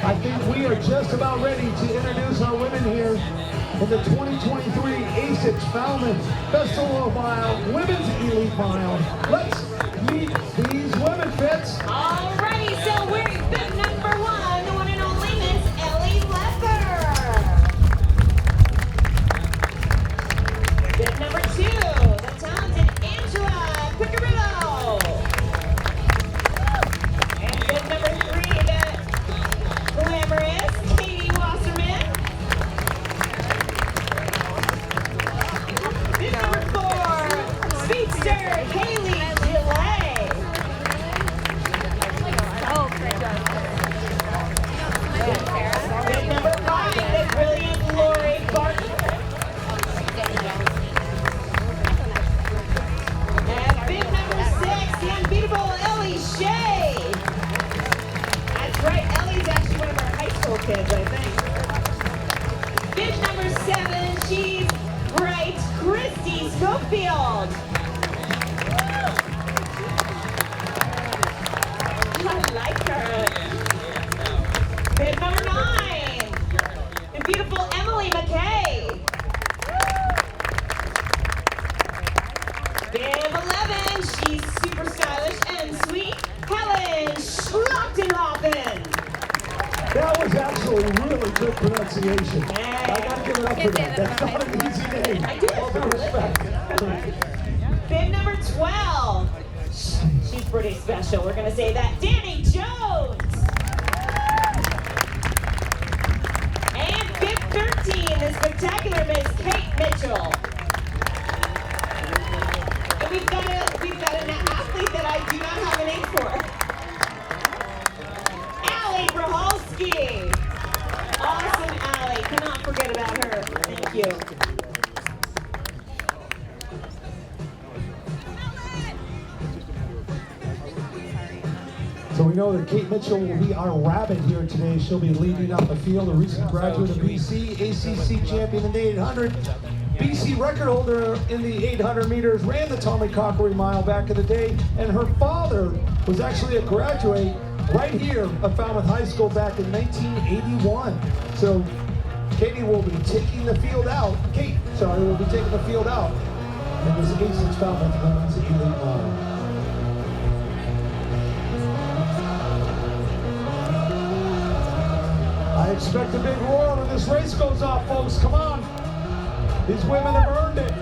I think we are just about ready to introduce our women here in the 2023 ASICS Falmouth Festival Mile Women's Elite Mile. Let's meet these women, Fitz. Alrighty, so we're bib number 1, the one and only Miss Ellie Leather. Bib number 2, the talented Angela Piccarillo. And bib number 3, the glamorous Katie Wasserman. Bib number 4, speedster Haley Delay. Bib number 5, the brilliant Lori Barton. And bib number 6, the unbeatable Ellie Shea. That's right, Ellie's actually one of our high school kids, I think. Bib number 7, she's bright Christy Schofield. I like her. Bib number 9, the beautiful Emily McKay. Bib 11, she's super stylish and sweet, Helen Schlachtenhofen. That was actually really good pronunciation. I gotta give it up for that. That's not an easy name. I do. All due respect. Bib number 12, she's pretty special. We're gonna say that. Danny Jones. And bib 13, the spectacular Miss Kate Mitchell. And we've got an athlete that I do not have a name for. Allie Brahalski. Awesome, Allie. Cannot forget about her. Thank you. So we know that Kate Mitchell will be our rabbit here today. She'll be leading up the field, a recent graduate of BC, ACC champion in the 800, BC record holder in the 800 meters, ran the Tommy Cockery Mile back in the day, and her father was actually a graduate right here at Falmouth High School back in 1981. So Katie will be taking the field out. Kate, sorry, will be taking the field out in this ASICS Falmouth Women's Elite Mile. I expect a big roar when this race goes off, folks. Come on. These women have earned it.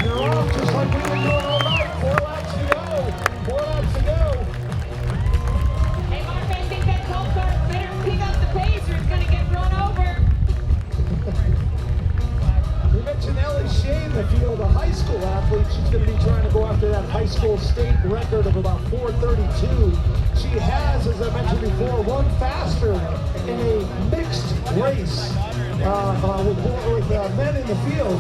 You're off just like we were doing all night. 4 laps to go. 4 laps to go. Hey, Mark, I think that golf cart better pick up the pace or it's going to get run over. We mentioned Ellie Shea in the field, a high school athlete. She's going to be trying to go after that high school state record of about 4:32. She has, as I mentioned before, run faster in a mixed race with men in the field.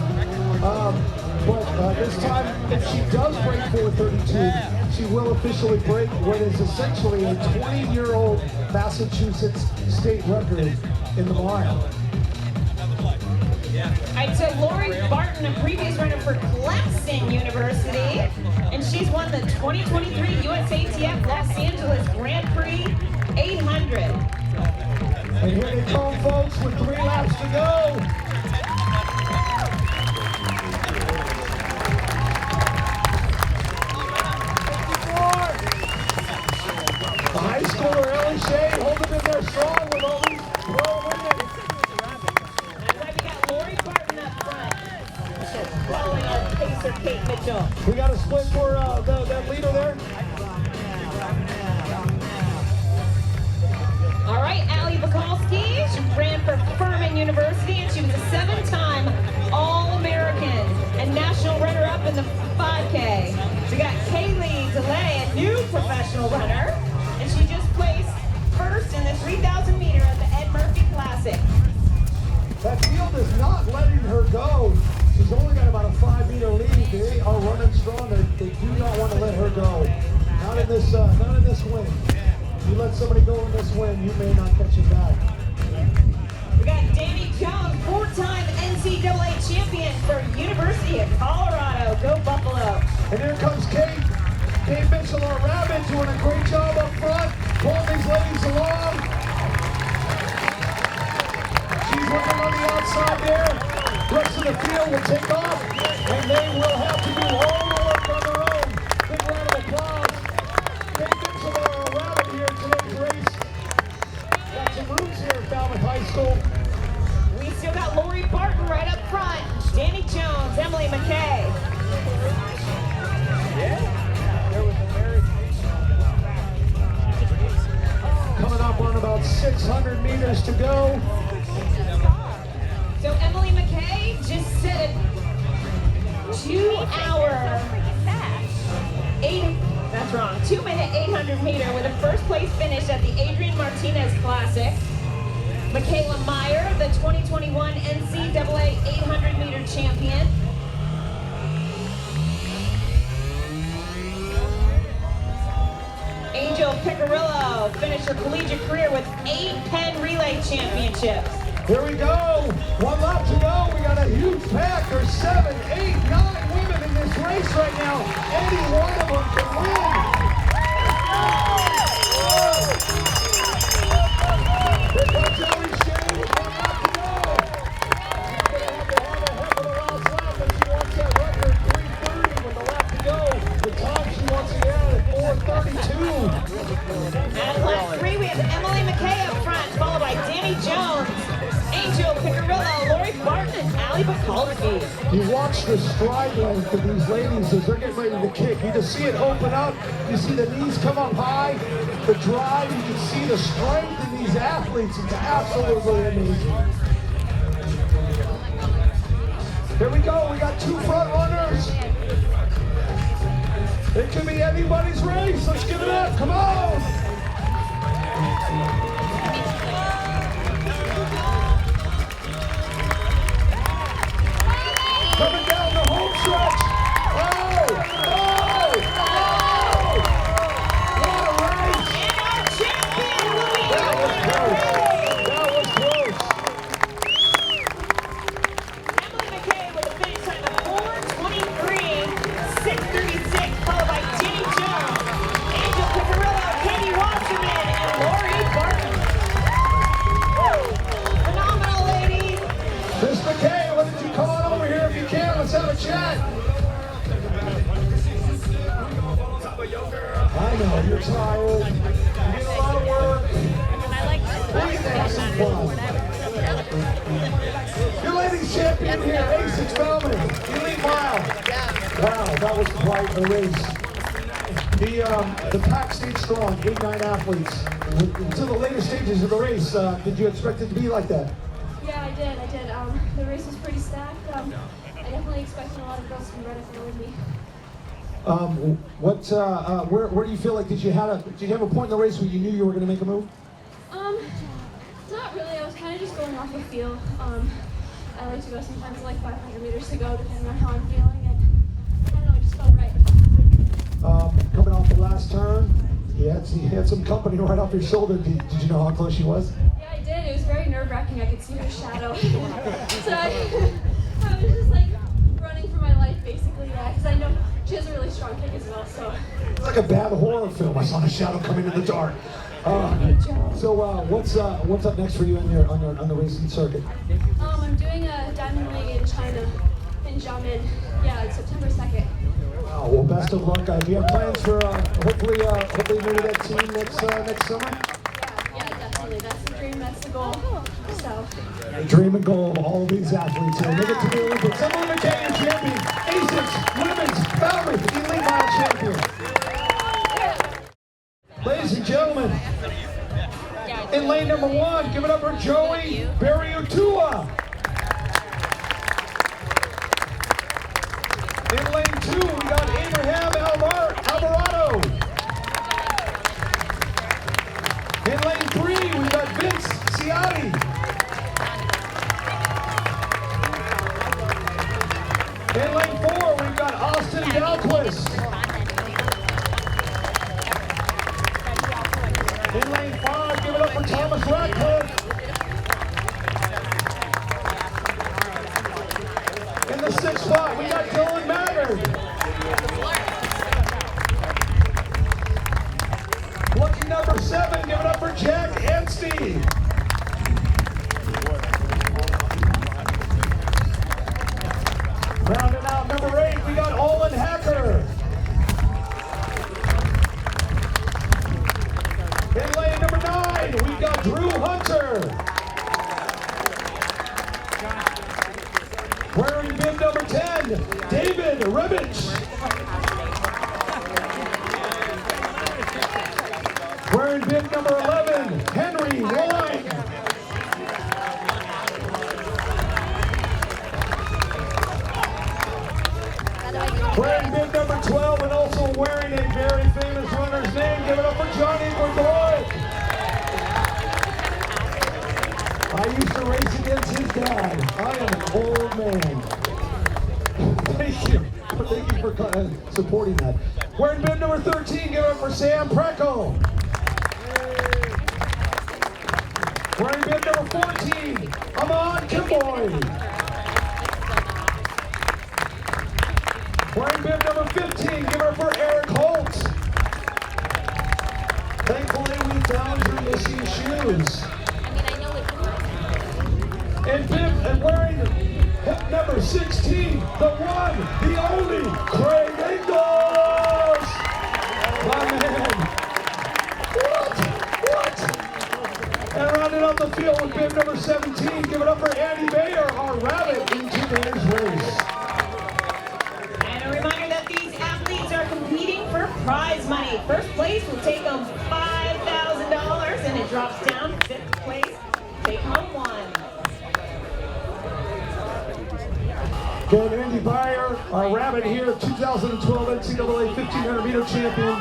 But this time, if she does break 4:32, she will officially break what is essentially a 20-year-old Massachusetts state record in the mile. All right, so Lori Barton, a previous runner for Clemson University, and she's won the 2023 USATF Los Angeles Grand Prix 800. And here they come, folks, with 3 laps to go. The high schooler Ellie Shea holding in there strong with all these pro women. That's right, we got Lori Barton up front, following our pacer Kate Mitchell. We got a split for that leader there. All right, Allie Bukowski, she ran for Furman University, and she was a 7-time All-American and national runner-up in the 5K. We got Kaylee DeLay, a new professional runner, and she just placed first in the 3,000 meter at the Ed Murphy Classic. That field is not letting her go. She's only got about a 5-meter lead. They are running strong. They do not want to let her go. Not in this win. You let somebody go in this win, you may not catch it back. We got Davy Jones, 4-time NCAA champion for University of Colorado. Go Buffalo. And here comes Kate. Kate Mitchell, our rabbit, doing a great job up front, pulling these ladies along. She's working on the outside there. The rest of the field will take off, and they will have to do all the work on their own. Big round of applause. Kate Mitchell, our rabbit here in today's race. Got some roots here at Falmouth High School. We still got Lori Barton right up front. Danny Jones, Emily McKay. Coming up on about 600 meters to go. So Emily McKay just set a 2-minute 800 meter with a first place finish at the Adrian Martinez Classic. Michaela Meyer, the 2021 NCAA 800 meter champion. Angel Picarillo finished her collegiate career with 8 Penn Relay Championships. Here we go. 1 lap to go. We got a huge pack. There's 7, 8, 9 women in this race right now. Any one of them can win. Here comes Ellie Shane with 1 lap to go. She's going to have a heck of a last lap, but she wants that record 3:30 with a lap to go. The time she wants to get at 4:32. At lap 3, we have Emily McKay up front, followed by Danny Jones, Angel Picarillo, Lori Barton, and Allie Bacalski. You watch the stride length of these ladies as they're getting ready to kick. You just see it open up. You see the knees come up high, the drive. You can see the strength in these athletes. It's absolutely amazing. Here we go. We got 2 front runners. It could be anybody's race. Let's give it up. Come on. Coming down the home stretch. Oh! What a race! And our champion, Louis. That was close. Emily McKay with a finish time of 4:23.636, followed by Danny Jones, Angel Picarillo, Katie Wasserman, and Lori Barton. Phenomenal, ladies. Miss McKay, why don't you come on over here if you can? Let's have a chat. I know, you're tired. You did a lot of work. We can have some fun. Your ladies champion here, Falmouth Elite Mile. Wow, that was quite a race. The pack stayed strong, 8, 9 athletes. Until the later stages of the race, did you expect it to be like that? Yeah, I did. The race was pretty stacked. I definitely expected a lot of girls to be right up there with me. Where do you feel like did you have a point in the race where you knew you were going to make a move? Not really. I was kind of just going off the feel. I like to go sometimes like 500 meters to go, depending on how I'm feeling, and I don't know, it just felt right. Coming off the last turn, he had some company right off your shoulder. Did you know how close she was? Yeah, I did. It was very nerve-wracking. I could see her shadow. So I was just like running for my life, basically, because I know she has a really strong kick as well. So It's like a bad horror film. I saw the shadow coming in the dark. So what's up next for you on the racing circuit? I'm doing a Diamond League in China, in Xiamen. Yeah, it's September 2nd. Wow. Well, best of luck. Do you have plans for hopefully maybe that team next summer? Yeah, definitely. That's the dream. That's the goal. So. The dream and goal of all of these athletes here. Make it to the Olympics. Emily McKay, your champion. ASICS Women's Falmouth Elite Mile champion. Ladies and gentlemen, in lane number 1, give it up for Joey Berriutua. In lane 2, we got Abraham Alvarado. In lane 3, we got Vince Ciotti. In lane 4, we've got Austin Dalquist. Thomas Ratcliffe. In the 6th spot, we got Dylan Maggard. Lucky number 7, give it up for Jack Anstey. Rounding out number 8, we got Olin Hacker. In lane number 9, we got Drew Hunter. Wearing bib number 10, David Ribbich. Wearing bib number 11, Henry Wine. Wearing bib number 12 and also wearing a very famous runner's name, give it up for Johnny Gregor. I used to race against his dad. I am an old man. Thank you. Thank you for supporting that. Wearing bib number 13, give it up for Sam Preco. Wearing bib number 14, Ahmad Kimboy. Wearing bib number 15, give her for Eric Holt. Thankfully, we found your missing shoes. And bib and wearing hip number 16, the one, the only, Craig Ingles. My man. What? And rounding up the field with bib number 17, give it up for Andy Bayer, our rabbit in today's race. Competing for prize money. First place will take home $5,000 and it drops down. 5th place, take home $1. Again, Andy Bayer, our rabbit here, 2012 NCAA 1500 meter champion,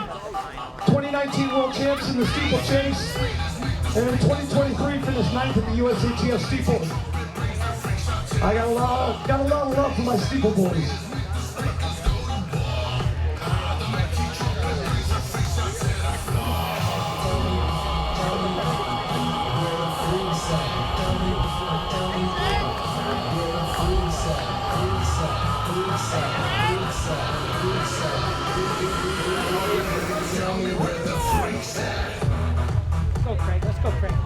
2019 world champs in the steeplechase, and in 2023 finished 9th at the USATF steeple. I got a lot of love for my steeple boys. Let's go, Craig.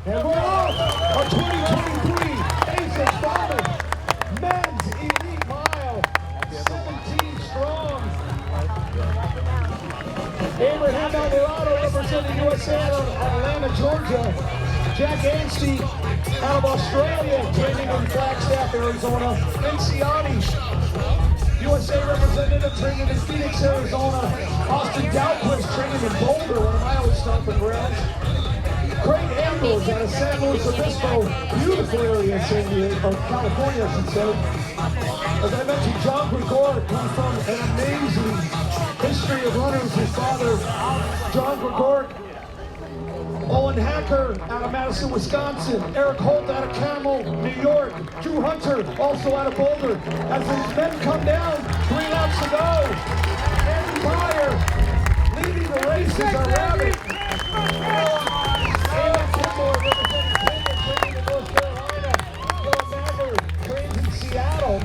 And we're off our 2023 Ace of Falmouth Men's Elite Mile, 17 strong. Abraham Alvarado representing USA out of Atlanta, Georgia. Jack Anstey out of Australia, training in Flagstaff, Arizona. Enciani, USA representative, training in Phoenix, Arizona. Austin Dalquist training in Boulder, one of my old stomping grounds. Craig Ambrose out of San Luis Obispo, beautiful area in San Diego, California, I should say. As I mentioned, John Gregor comes from an amazing history of runners. His father, John Gregor. Owen Hacker out of Madison, Wisconsin. Eric Holt out of Carmel, New York. Drew Hunter also out of Boulder. As these men come down, 3 laps to go. Andy Bayer leading the race is our rabbit. Amy Kimball representing Cambridge, training in North Carolina. Dylan Maggard trains in Seattle.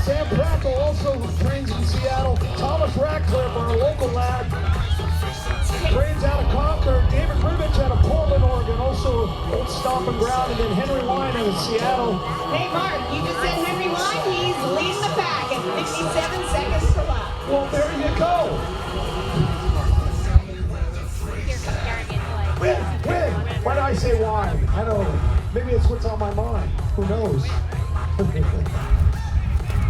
Sam Prackle also trains in Seattle. Thomas Ratcliffe, our local lad, trains out of Concord. David Ribbich out of Portland, Oregon, also old stomping ground. And then Henry Wine out of Seattle. Hey, Mark, you just said Henry Wine. He's leading the pack at 57 seconds per lap. Well, there you go. Win! Why did I say wine? I don't know. Maybe it's what's on my mind. Who knows?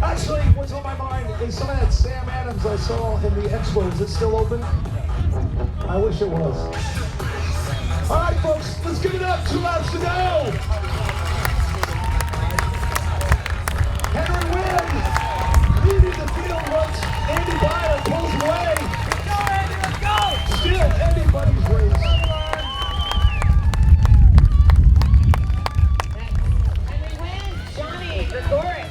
Actually, what's on my mind is some of that Sam Adams I saw in the Expo. Is it still open? I wish it was. All right, folks, let's give it up. 2 laps to go. Henry wins. Leading the field once Andy Bayer pulls away. Let's go! Still anybody's race. Henry wins. Johnny Gregoric,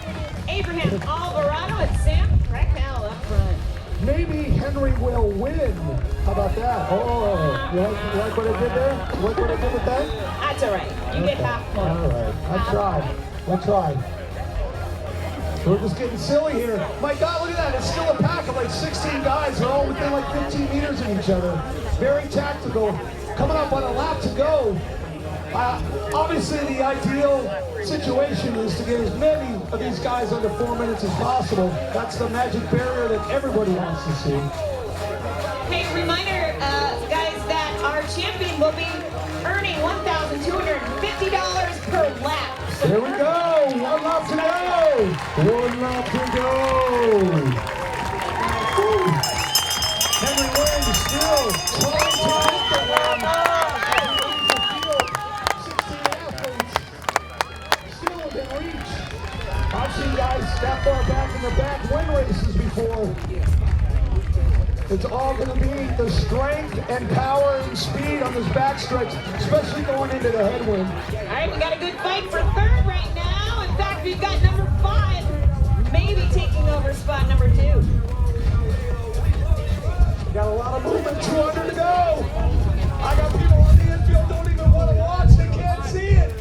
Abraham Alvarado, and Sam Preckell up front. Maybe Henry will win. win. How about that? Oh, you like what I did there? You like what I did with that? That's all right. You get half point. All right, I tried. We're just getting silly here. My God, look at that. It's still a pack of like 16 guys. They're all within like 15 meters of each other. Very tactical. Coming up on a lap to go. Obviously, the ideal situation is to get as many of these guys under 4 minutes as possible. That's the magic barrier that everybody wants to see. Hey, reminder, guys, that our champion will be earning $1,250 per lap. So There we go. One lap to go. One lap to go. Woo. Henry Williams still trying to get the win. 16 athletes still within reach. I've seen guys that far back in the back win races before. It's all going to be the strength and power and speed on this backstretch, especially going into the headwind. all right, we got a good fight for third right now. In fact, we've got number 5 maybe taking over spot number 2. Got a lot of movement, 200 to go. I got people on the infield don't even want to watch, they can't see it.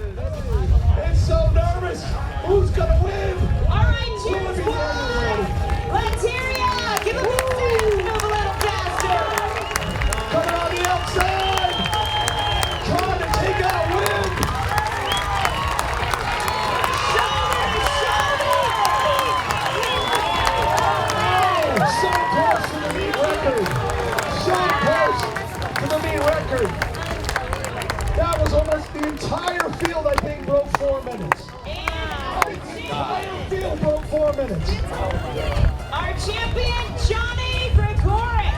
It's so nervous. Who's going to win? All right, cheers, squad. Let's hear ya. Give them a big move a little faster. Coming on the outside. Trying to take out Win. So close to the meet record. So close to the meet record. That was almost the entire field, I think, broke 4 minutes. The entire field broke 4 minutes. Our champion, Johnny Gregoric.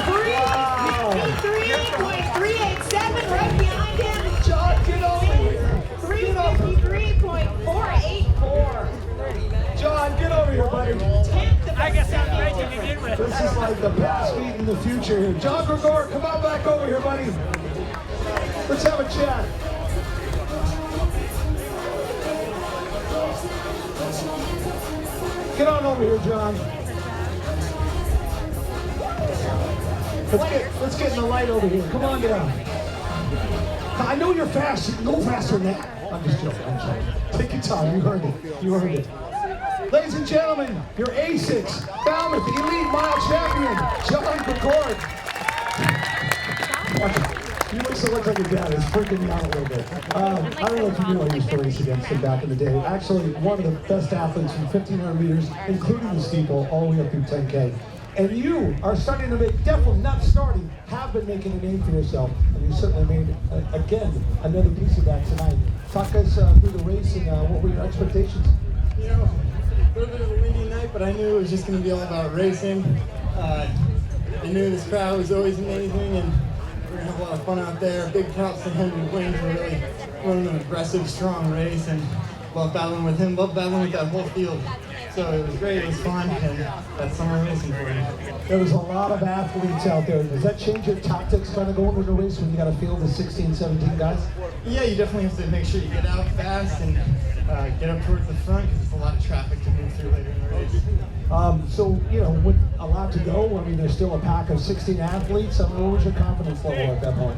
353.387 right behind him. John, get over here. 353.484. John, get over here, buddy. 10th of I guess I'm a ready second to begin with. This is like the past meet in the future here. John Gregor, come on back over here, buddy. Let's have a chat. Get on over here, John. Let's get in the light over here. Come on down. I know you're fast. You can go faster than that. I'm just joking. I'm sorry. Take your time. You heard it. You heard it. Ladies and gentlemen, your A6 Falmouth Elite Mile champion, John Gregoric. You look like your dad. It's freaking me out a little bit. I don't know if you knew I used to race against him back in the day. Actually, one of the best athletes from 1,500 meters, including the steeple, all the way up through 10K. And you are starting to make, definitely not starting, have been making a name for yourself. And you certainly made, again, another piece of that tonight. Talk us through the race and what were your expectations? You know, a little bit of a windy night, but I knew it was just going to be all about racing. I knew this crowd was always amazing, and we're going to have a lot of fun out there. Big props to Henry Williams for really running an aggressive, strong race, and love battling with him, love battling with that whole field. So it was great, it was fun, and that's summer racing for you. There was a lot of athletes out there. Does that change your tactics kind of going into the race when you got a field of 16, 17 guys? Yeah, you definitely have to make sure you get out fast and get up towards the front because it's a lot of traffic to move through later in the race. So, you know, with a lot to go, I mean, there's still a pack of 16 athletes. I mean, what was your confidence level at that point?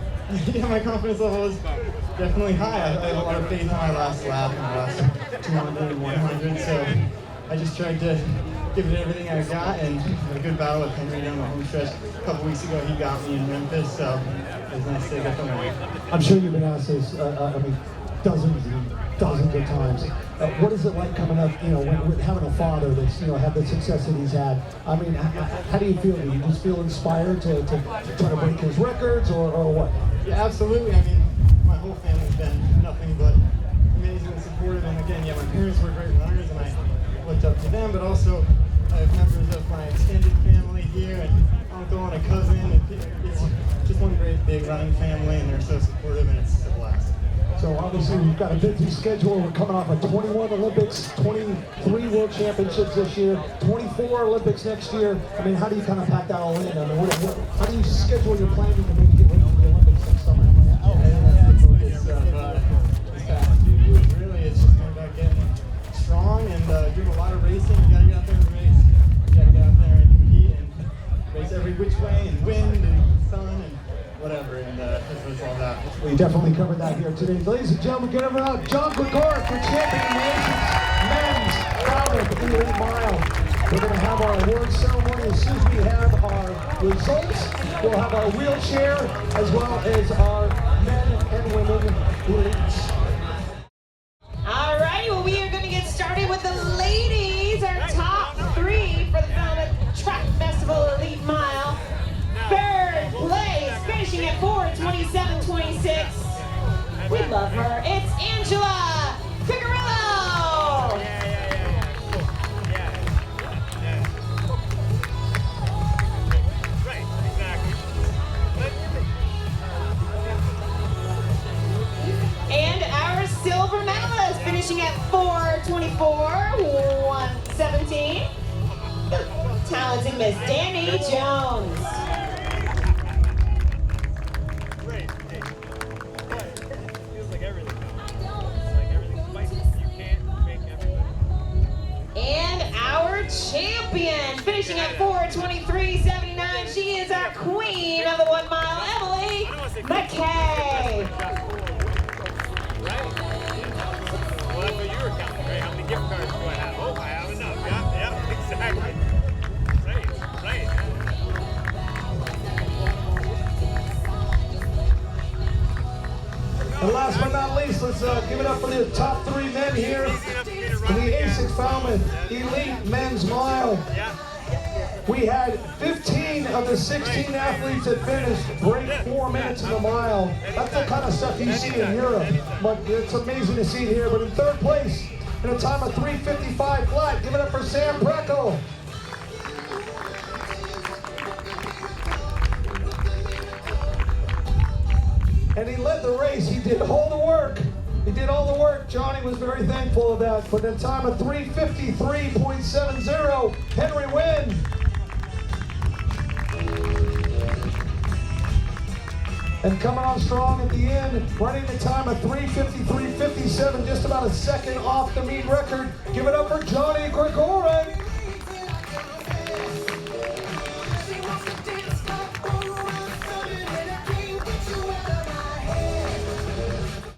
Yeah, my confidence level was definitely high. I have a lot of faith in my last lap and the last 200 and 100, so I just tried to give it everything I got and had a good battle with Henry down the home stretch. A couple weeks ago, he got me in Memphis, so it was nice to get the win. I'm sure you've been asked this, dozens and dozens of times. What is it like coming up, you know, with having a father that's, you know, had the success that he's had? I mean, how do you feel? Do you just feel inspired to try to break his records or what? Yeah, absolutely. I mean, my whole family's been nothing but amazing and supportive. And again, yeah, my parents were great runners and I looked up to them, but also I have members of my extended family here and uncle and a cousin. And it's just one great big running family and they're so supportive and it's a blast. So obviously we've got a busy schedule. We're coming off of 21 Olympics, 23 World Championships this year, 24 Olympics next year. I mean, how do you kind of pack that all in? I mean, how do you schedule your planning to maybe get ready for the Olympics next summer? And that's the focus of this past few years. Really, it's just about getting strong and doing a lot of racing. You gotta get out there and race. You gotta get out there and compete. And every which way, and wind and sun and whatever, and that's what it's all about. We definitely covered that here today. Ladies and gentlemen, give it up, John Gregor for champion men's Falmouth Elite Mile. We're going to have our award ceremony as soon as we have our results. We'll have our wheelchair as well as our men and women elites. All right, well, we are going to get started with the ladies. Our top three for the Falmouth Track Festival Elite Mile. Third place, finishing at 4:27.26. We love her. It's Angela Picarillo. Right, exactly. And our silver medalist finishing at 4:24.117. The talented Miss Danny Jones. Great. Feels like everything now. It's like everything's spicy. You can't make everything. And our champion finishing at 4:23.79. She is our queen of the 1 mile, Emily McKay. Right? Well, that's what you were counting, right? How many gift cards do I have? Oh, I have enough. Yeah, exactly. Right. And last but not least, let's give it up for the top three men here for the ASIC Falmouth Elite Men's Mile. We had 15 of the 16 athletes that finished break 4 minutes in the mile. That's the kind of stuff you see in Europe, but it's amazing to see it here. But in third place, in a time of 3:55 flat, give it up for Sam Preckle. And he led the race. He did all the work. Johnny was very thankful of that. But in a time of 3:53.70, Henry Wynn. And coming on strong at the end, running the time of 3:53.57, just about a second off the meet record. Give it up for Johnny Gregorin.